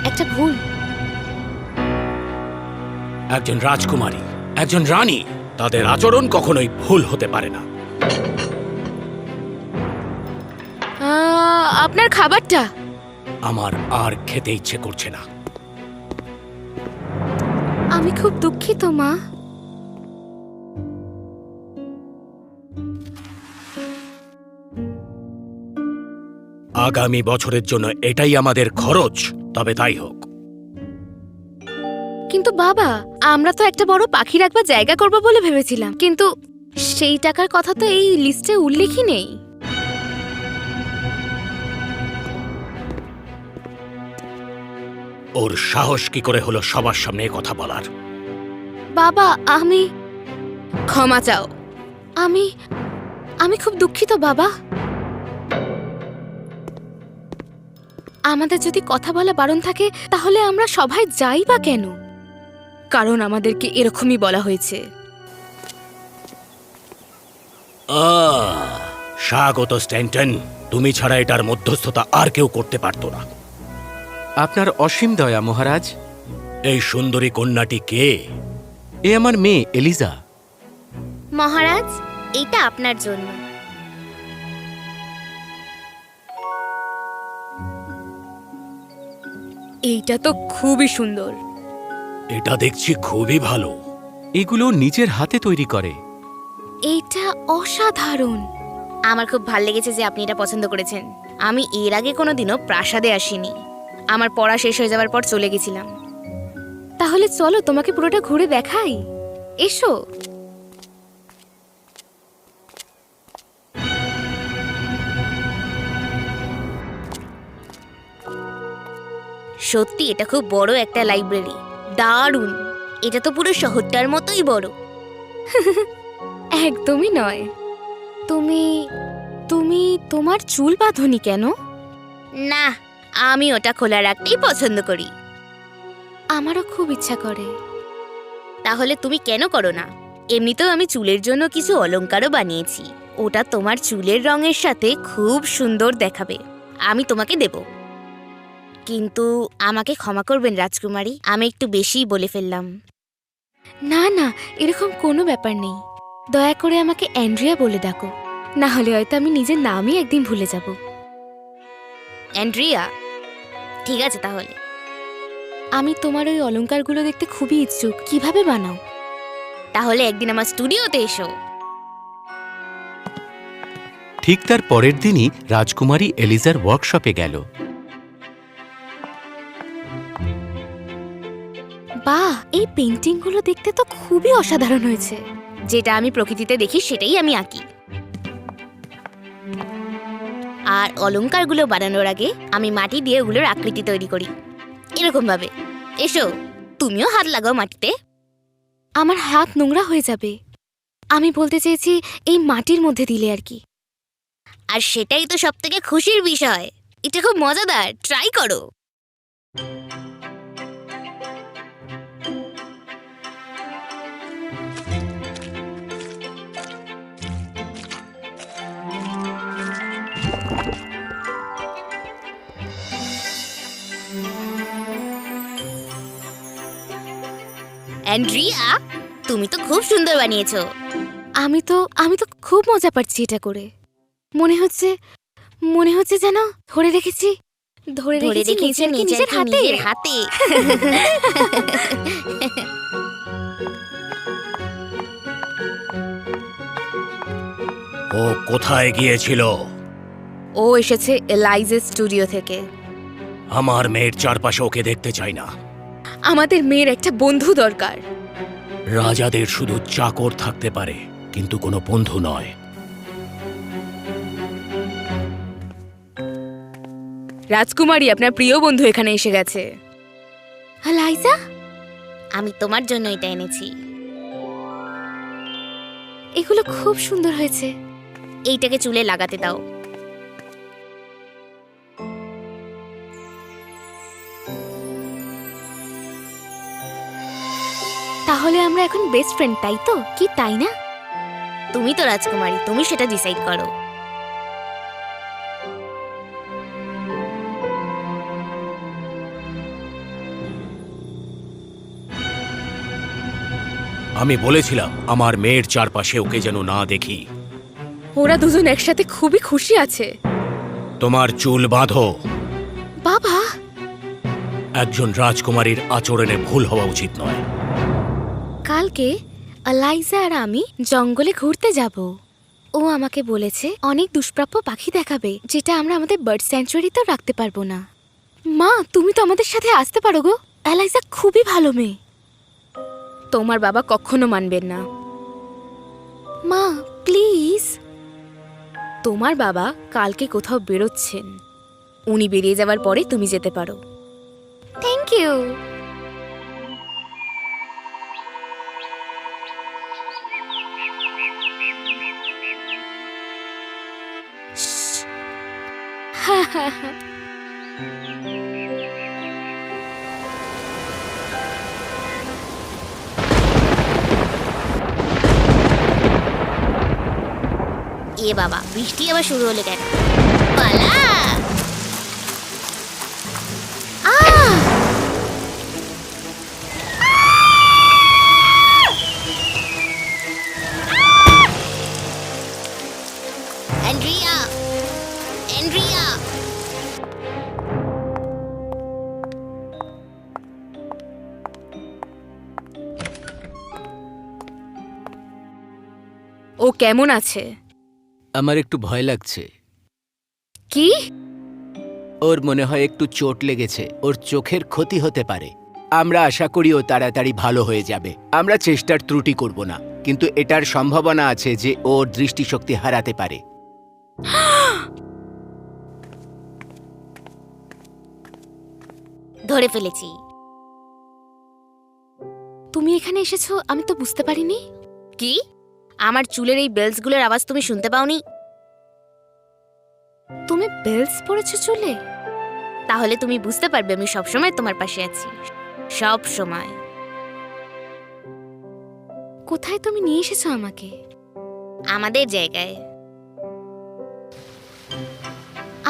একটা ভুল। একজন রাজকুমারী, একজন রানী, তাদের আচরণ কখনোই ভুল হতে পারে না। আপনার খাবারটা। আমার আর খেতে ইচ্ছে করছে না। আমি খুব দুঃখিত মা। আগামী বছরের জন্য এটাই আমাদের খরচ, তবে তাই হোক। কিন্তু বাবা, আমরা তো একটা বড় পাখি রাখবার জায়গা করব বলে ভেবেছিলাম, কিন্তু সেই টাকার কথা তো এই লিস্টে উল্লেখই নেই। ওর সাহস কি করে হলো সবার সামনে কথা বলার? বাবা, আমি ক্ষমা চাও। আমি আমি খুব দুঃখিত বাবা। আমাদের যদি কথা বলা বারণ থাকে তাহলে আমরা সবাই যাই বা কেন? কারণ আমাদেরকে এরকমই বলা হয়েছে। স্বাগত স্ট্যান্টন, তুমি ছাড়া এটার মধ্যস্থতা আর কেউ করতে পারতো না। আপনার অসীম দয়া মহারাজ। এই সুন্দরী কন্যাটি কে? এ আমার মেয়ে এলিজা। মহারাজ, এটা আপনার জন্য। এইটা তো খুবই সুন্দর। এটা দেখছি খুবই ভালো। এগুলো নিজের হাতে তৈরি করে। এইটা অসাধারণ। আমার খুব ভালো লেগেছে যে আপনি এটা পছন্দ করেছেন। আমি এর আগে কোনোদিনও প্রাসাদে আসিনি। আমার পড়া শেষ হয়ে যাওয়ার পর চলে গেছিলাম। তাহলে চলো তোমাকে পুরোটা ঘুরে দেখাই। এসো। সত্যি এটা খুব বড় একটা লাইব্রেরি। দারুণ। এটা তো পুরো শহরটার মতোই বড়। একদমই নয়। তুমি তুমি তোমার চুল বাঁধনি কেন? না, আমি ওটা খোলা রাখতেই পছন্দ করি। আমারও খুব ইচ্ছা করে। তাহলে তুমি কেন করো না? এমনিতেও আমি চুলের জন্য কিছু অলংকারও বানিয়েছি। ওটা তোমার চুলের রঙের সাথে খুব সুন্দর দেখাবে। আমি তোমাকে দেব। কিন্তু আমাকে ক্ষমা করবেন রাজকুমারী, আমি একটু বেশিই বলে ফেললাম। না না, এরকম কোনো ব্যাপার নেই। দয়া করে আমাকে অ্যান্ড্রিয়া বলে ডাকো, না হলে হয়তো আমি নিজের নামই একদিন ভুলে যাব। অ্যান্ড্রিয়া, ঠিক আছে তাহলে। আমি তোমার ওই অলংকারগুলো দেখতে খুবই ইচ্ছুক। কিভাবে বানাও? তাহলে একদিন আমার স্টুডিওতে এসো। ঠিক তার পরের দিনই রাজকুমারী এলিজার ওয়ার্কশপে গেল। বাহ, এই পেইন্টিংগুলো দেখতে তো খুবই অসাধারণ হয়েছে। যেটা আমি প্রকৃতিতে দেখি সেটাই আমি আঁকি। আর অলংকারগুলো বানানোর আগে আমি মাটি দিয়ে ওগুলোর আকৃতি তৈরি করি, এরকম ভাবে। এসো, তুমিও হাত লাগাও মাটিতে। আমার হাত নোংরা হয়ে যাবে। আমি বলতে চেয়েছি এই মাটির মধ্যে দিলে আর কি। আর সেটাই তো সবথেকে খুশির বিষয়। এটা খুব মজাদার, ট্রাই করো। অ্যান্ড্রিয়া, তুমি তো খুব সুন্দর বানিয়েছো। আমি তো খুব মজা পাচ্ছি এটা করে। মনে হচ্ছে যেন ধরে রেখেছি নিজের হাতে। ও কোথায় গিয়েছিল? ও এসেছে এলাইজের স্টুডিও থেকে। আমার মেয়ের চারপাশে ওকে দেখতে চাই না। আমাদের মেয়ের একটা বন্ধু দরকার। রাজাদের শুধু চাকর থাকতে পারে, কিন্তু কোনো বন্ধু নয়। রাজকুমারী, আপনার প্রিয় বন্ধু এখানে এসে গেছে। লাইজা, আমি তোমার জন্য এটা এনেছি। এগুলো খুব সুন্দর হয়েছে। এইটাকে চুলে লাগাতে দাও। তাহলে আমরা এখন বেস্ট ফ্রেন্ড, তাই তো? কি তাই না? তুমি তো রাজকুমারী, তুমি সেটা ডিসাইড করো। আমি বলেছিলাম আমার মেয়ের চারপাশে ওকে যেন না দেখি। ওরা দুজন একসাথে খুবই খুশি আছে। তোমার চুল বাঁধো। বাবা, একজন রাজকুমারীর আচরণে ভুল হওয়া উচিত নয়। কালকে এলাইজা আর আমি জঙ্গলে ঘুরতে যাব। ও আমাকে বলেছে অনেক দুষ্প্রাপ্য পাখি দেখাবে, যেটা আমরা আমাদের বার্ড স্যাংচুয়ারিতেও রাখতে পারবো না। মা, তুমি তো আমাদের সাথে আসতে পারো গো। এলাইজা খুবই ভালো মেয়ে। তোমার বাবা কখনো মানবেন না। মা প্লিজ। তোমার বাবা কালকে কোথাও বেরোচ্ছেন। উনি বেরিয়ে যাওয়ার পরে তুমি যেতে পারো। Thank you. এ বাবা, বৃষ্টি আবার শুরু হলো কেন? পালা! Andrea, Andrea! ও কেমন আছে? আমার একটু ভয় লাগছে। কি? ওর মনে হয় একটু চোট লেগেছে, ওর চোখের ক্ষতি হতে পারে। আমরা আশা করি ও তাড়াতাড়ি ভালো হয়ে যাবে। আমরা চেষ্টার ত্রুটি করব না, কিন্তু এটার সম্ভাবনা আছে যে ওর দৃষ্টিশক্তি হারাতে পারে। ধরে ফেলেছি। তুমি এখানে এসেছো আমি তো বুঝতে পারিনি। কি? আমার চুলের এই বেলসগুলোর আওয়াজ তুমি শুনতে পাওনি? তুমি বেলস পরেছো চুলে? তাহলে তুমি বুঝতে পারবে আমি সবসময় তোমার পাশে আছি, সব সময়। কোথায় তুমি নিয়ে এসেছো আমাকে? আমাদের জায়গায়।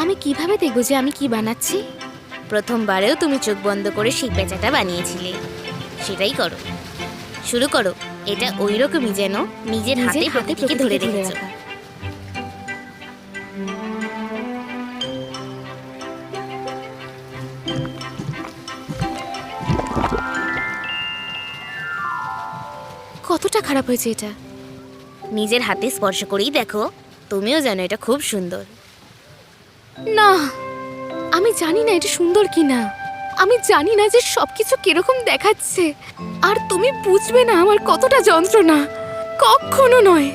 আমি কিভাবে দেখবো যে আমি কি বানাচ্ছি? প্রথমবারেও তুমি চোখ বন্ধ করে সেই পেঁচাটা বানিয়েছিলে, সেটাই করো। শুরু করো। এটা ওই রকমই যেন নিজের হাতে প্রকৃতিকে ধরে রেখেছো। কতটা খারাপ হয়েছে এটা? নিজের হাতে স্পর্শ করেই দেখো, তুমিও জানো এটা খুব সুন্দর। না, আমি জানি না এটা সুন্দর কিনা। আমি জানি না যে সবকিছু কিরকম দেখাচ্ছে। আর তুমি বুঝবে না আমার কতটা যন্ত্রণা। কখনো নয়।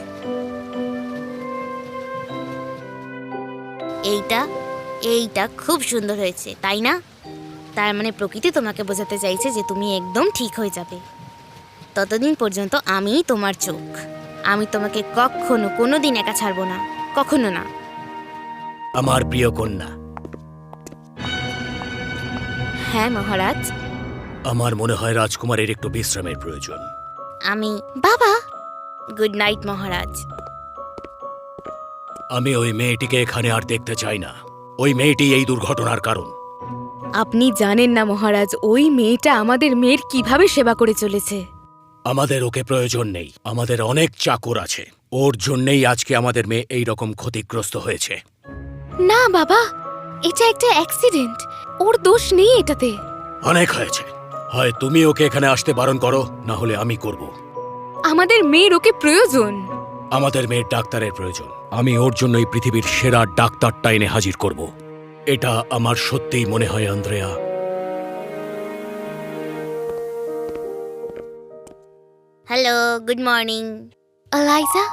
এইটা খুব সুন্দর হয়েছে, তাই না? তার মানে প্রকৃতি তোমাকে বোঝাতে চাইছে যে তুমি একদম ঠিক হয়ে যাবে। ততদিন পর্যন্ত আমিই তোমার চোখ। আমি তোমাকে কখনো কোনোদিন একা ছাড়বো না, কখনো না। আমার প্রিয় কন্যা। হ্যাঁ মহারাজ। আমার মনে হয় রাজকুমারের একটু বিশ্রামের প্রয়োজন। আমি বাবা। গুড নাইট মহারাজ। আমি ওই মেয়েটিকে এখানে আর দেখতে চাই না। ওই মেয়েটি এই দুর্ঘটনার কারণ। আপনি জানেন না মহারাজ, ওই মেয়েটা আমাদের মেয়ের কিভাবে সেবা করে চলেছে। আমাদের ওকে প্রয়োজন নেই। আমাদের অনেক চাকর আছে। ওর জন্যই আজকে আমাদের মেয়ে এই রকম ক্ষতিগ্রস্ত হয়েছে। না বাবা, এটা একটা অ্যাক্সিডেন্ট। ওর দোষ নেই এটাতে। অনেক হয়েছে। হয় তুমি ওকে এখানে আসতে বারণ করো, না হলে আমি করব। আমাদের মেয়ের ওকে প্রয়োজন। আমাদের মেয়ের ডাক্তারের প্রয়োজন। আমি ওর জন্যই পৃথিবীর সেরা ডাক্তারটা এনে হাজির করব। এটা আমার সত্যিই মনে হয় Andrea. Hello, good morning. ELISA,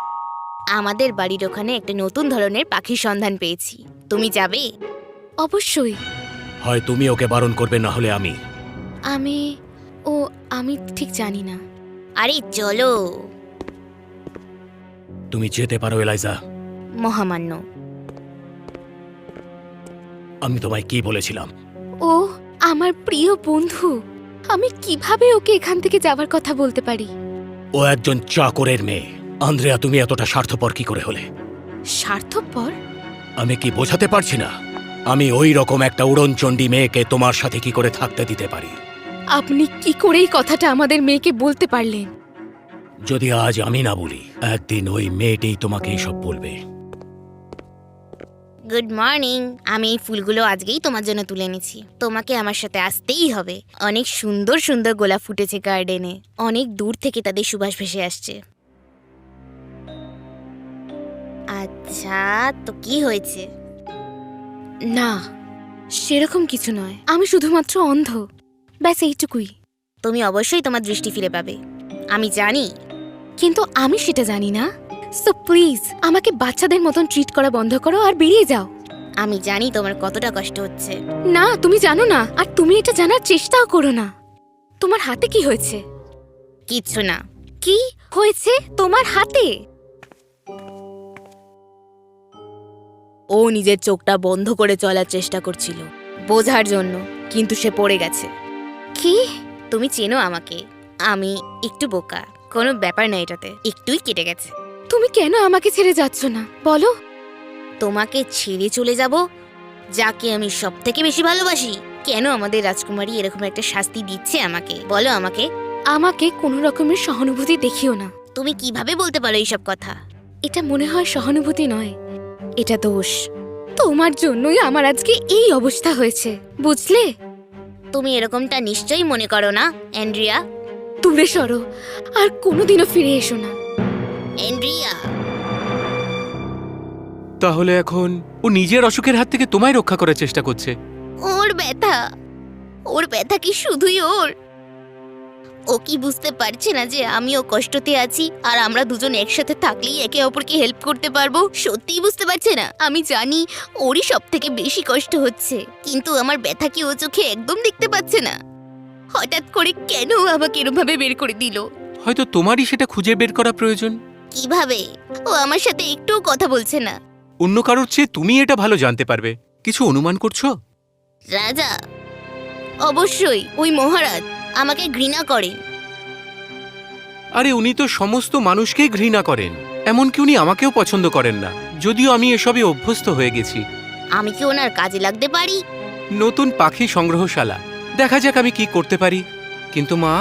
আমাদের বাড়ির ওখানে একটা নতুন ধরনের পাখির সন্ধান পেয়েছি। তুমি যাবে? অবশ্যই। হয় তুমি ওকে বারণ করবে, না হলে আমি। আমি ঠিক জানি না। আরে চলো। তুমি যেতে পারো এলাইজা। মহামান্য। আমি তোমায় কি বলেছিলাম? ও আমার প্রিয় বন্ধু। আমি কিভাবে ওকে এখান থেকে যাবার কথা বলতে পারি? ও একজন চাকরের মেয়ে। আন্দ্রেয়া, তুমি এতটা স্বার্থপর কি করে হলে? স্বার্থপর? আমি কি বোঝাতে পারছি না? আমি ওই রকম একটা উড়নচণ্ডী মেয়েকে তোমার সাথে কি করে থাকতে দিতে পারি? আপনি কি করে এই কথাটা আমাদের মেয়েকে বলতে পারলেন? যদি আজ আমি না বলি, একদিন ওই মেয়েটাই তোমাকে এইসব বলবে। Good morning. আমি এই ফুলগুলো আজকেই তোমার জন্য তুলে এনেছি। তোমাকে আমার সাথে আসতেই হবে। অনেক সুন্দর সুন্দর গোলাপ ফুটেছে গার্ডেনে। অনেক দূর থেকে তাদের সুবাস ভেসে আসছে। আচ্ছা, তো কি হয়েছে? না, সেরকম কিছু নয়। আমি শুধুমাত্র অন্ধ, ব্যাস এইটুকুই। তুমি অবশ্যই তোমার দৃষ্টি ফিরে পাবে, আমি জানি। কিন্তু আমি সেটা জানি না। সো প্লিজ আমাকে বাচ্চাদের মতন ট্রিট করা বন্ধ করো আর বেরিয়ে যাও। আমি জানি তোমার কতটা কষ্ট হচ্ছে। না, তুমি জানো না, আর তুমি এটা জানার চেষ্টাও করো না। তোমার হাতে কি হয়েছে? কিচ্ছু না। কি হয়েছে তোমার হাতে? ও নিজের চোখটা বন্ধ করে চলার চেষ্টা করছিল বোঝার জন্য, কিন্তু সে পড়ে গেছে। কি? তুমি চেনো আমাকে, আমি একটু বোকা। কোনো ব্যাপার না, এটাতে একটুই কেটে গেছে। তুমি কেন আমাকে ছেড়ে যাচ্ছ না বলো? তোমাকে ছেড়ে চলে যাব যাকে আমি সব থেকে বেশি ভালোবাসি? কেন আমাদের রাজকুমারী এরকম একটা শাস্তি দিচ্ছে আমাকে? বলো আমাকে। আমাকে কোনো রকমের সহানুভূতি দেখিও না। তুমি কিভাবে বলতে পারো এইসব কথা? এটা মনে হয় সহানুভূতি নয়, এটা দোষ। তোমার জন্যই আমার আজকে এই অবস্থা হয়েছে, বুঝলে? তুমি এরকমটা নিশ্চয়ই মনে করো না অ্যান্ড্রিয়া। দূরে সরো, আর কোনোদিনও ফিরে এসো না অ্যান্ড্রিয়া। তাহলে এখন ও নিজের অসুখের হাত থেকে তোমায় রক্ষা করার চেষ্টা করছে। ওর ব্যথা কি শুধুই ওর? ও কি বুঝতে পারছে না যে আমিও কষ্টতে আছি, আর আমরা দুজন একসাথে থাকলেই একে অপরকে হেল্প করতে পারবো? সত্যিই বুঝতে পারছে না? আমি জানি ওরই সব থেকে বেশি কষ্ট হচ্ছে, কিন্তু আমার ব্যথা কি ও চোখে একদম দেখতে পাচ্ছে না? হঠাৎ করে কেন ও আমাকে এরমভাবে বের করে দিল? হয়তো তোমারই সেটা খুঁজে বের করা প্রয়োজন। কিভাবে? ও আমার সাথে একটুও কথা বলছে না। অন্য কারোর চেয়ে তুমি এটা ভালো জানতে পারবে। কিছু অনুমান করছো? রাজা, অবশ্যই ওই মহারাজ আমাকে ঘৃণা করেন। আরে উনি তো সমস্ত মানুষকেই ঘৃণা করেন, এমনকি উনি আমাকেও পছন্দ করেন না, যদিও আমি এসবে অভ্যস্ত হয়ে গেছি। আমি কি ওনার কাজে লাগতে পারি? নতুন পাখি সংগ্রহশালা, দেখা যাক আমি কি করতে পারি। কিন্তু মা,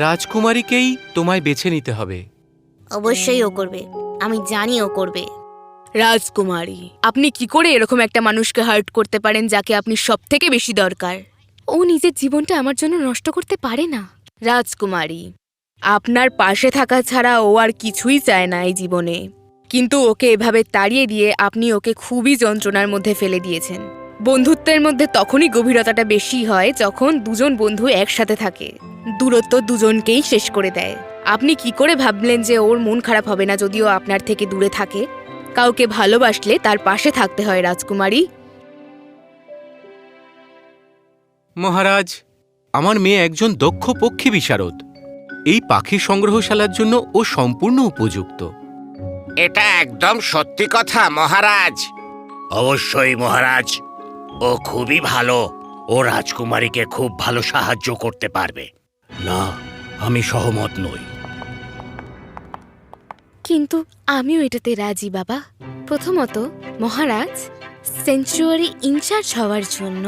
রাজকুমারীকেই তোমায় বেছে নিতে হবে। অবশ্যই ও করবে, আমি জানি ও করবে। রাজকুমারী, আপনি কি করে এরকম একটা মানুষকে হার্ট করতে পারেন যাকে আপনি সব থেকে বেশি দরকার? ও নিজের জীবনটা আমার জন্য নষ্ট করতে পারে না। রাজকুমারী, আপনার পাশে থাকা ছাড়া ও আর কিছুই চায় না এই জীবনে, কিন্তু ওকে এভাবে তাড়িয়ে দিয়ে আপনি ওকে খুবই যন্ত্রণার মধ্যে ফেলে দিয়েছেন। বন্ধুত্বের মধ্যে তখনই গভীরতাটা বেশি হয় যখন দুজন বন্ধু একসাথে থাকে। দূরত্ব দুজনকেই শেষ করে দেয়। আপনি কি করে ভাবলেন যে ওর মন খারাপ হবে না যদিও আপনার থেকে দূরে থাকে? কাউকে ভালোবাসলে তার পাশে থাকতে হয় রাজকুমারী। মহারাজ, আমার মেয়ে একজন দক্ষ পক্ষী বিশারদ। এই পাখি সংগ্রহশালার জন্য ও সম্পূর্ণ উপযুক্ত। এটা একদম সত্যি কথা মহারাজ। অবশ্যই মহারাজ, ও খুবই ভালো। ও রাজকুমারীকে খুব ভালো সাহায্য করতে পারবে। না, আমি সহমত নই। কিন্তু আমিও এটাতে রাজি বাবা। প্রথমত, মহারাজ, সেঞ্চুয়ারি ইনচার্জ হওয়ার জন্য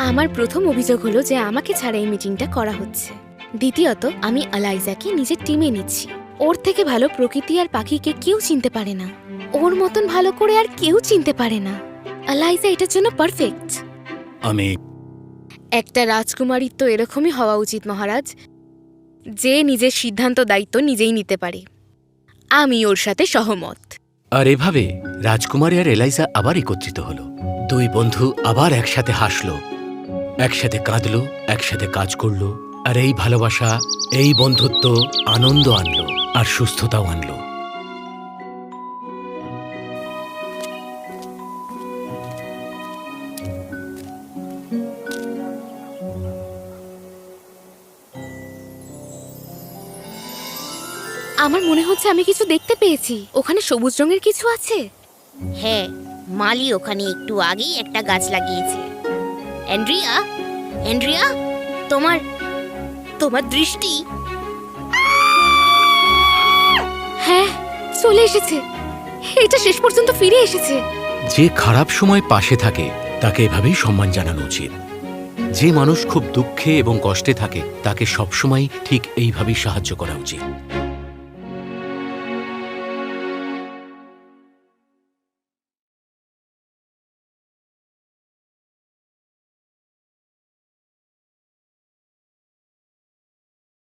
আমার প্রথম অভিযোগ হলো যে আমাকে ছাড়া এই মিটিংটা করা হচ্ছে। দ্বিতীয়ত, আমি আলাইজাকে নিজের টিমে নিচ্ছি। ওর থেকে ভালো প্রকৃতি আর পাখিকে কেউ চিনতে পারে না। ওর মতন ভালো করে আর কেউ চিনতে পারে না। আলাইজা এটার জন্য পারফেক্ট। আমি একটা রাজকুমারীর তো এরকমই হওয়া উচিত মহারাজ, যে নিজের সিদ্ধান্ত দায়িত্ব নিজেই নিতে পারে। আমি ওর সাথে সহমত। আর এভাবে রাজকুমারী আর এলাইজা আবার একত্রিত হলো। দুই বন্ধু আবার একসাথে হাসলো, একসাথে কাঁদলো, একসাথে কাজ করলো। আর এই ভালোবাসা, এই বন্ধুত্ব আনন্দ আনলো আর সুস্থতাও আনলো। আমার মনে হচ্ছে আমি কিছু দেখতে পেয়েছি। ওখানে সবুজ রঙের কিছু আছে। হ্যাঁ, মালি ওখানে একটু আগেই একটা গাছ লাগিয়েছে। অ্যান্ড্রিয়া, অ্যান্ড্রিয়া, তোমার তোমার দৃষ্টি। হ্যাঁ, চলে এসেছে। এটা শেষ পর্যন্ত ফিরে এসেছে। যে খারাপ সময় পাশে থাকে তাকে এভাবেই সম্মান জানানো উচিত। যে মানুষ খুব দুঃখে এবং কষ্টে থাকে তাকে সবসময় ঠিক এইভাবেই সাহায্য করা উচিত।